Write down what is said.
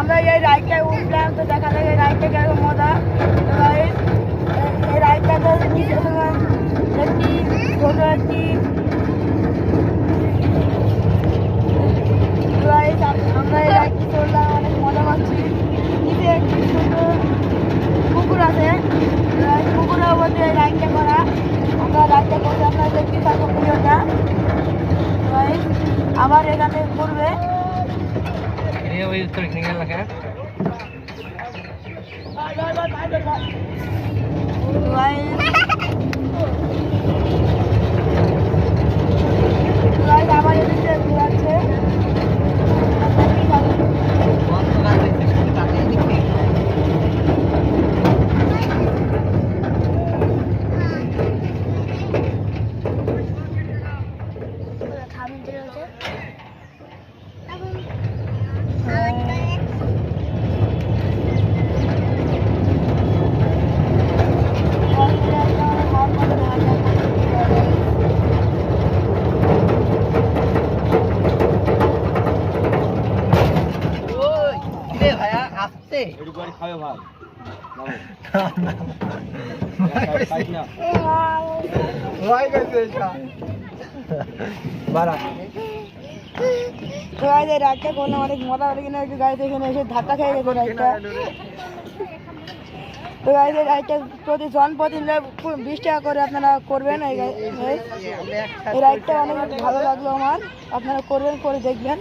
আমরা এই রাইডটায় উঠলাম, তো দেখা যায় এই রাইডটা কেমন মজা। তো গাইস এই রাইডটাতে নিচে একটি ছোট একটি আমরা এই রাইডটি চললাম, অনেক মজা পাচ্ছি। নিচে একটি ছোট পুকুর আছে, পুকুরের মধ্যে এই রাইডটা করা। আমরা রাইডটা করতে আপনারা দেখতে থাকুন ভিডিওটা। আবার এখানে করবে আবার এদিকে ঘুরাচ্ছে। রাইডটা করলাম, অনেক মজা লাগে কিনা একটু গাড়িতে এখানে এসে ধাক্কা খেয়ে গেছে রাইডটা। তো গাড়িতে রাইডটা প্রতি জনপ্রতি 20 টাকা করে আপনারা করবেন। এই রাইডটা অনেক ভালো লাগলো আমার, আপনারা করবেন, করে দেখবেন।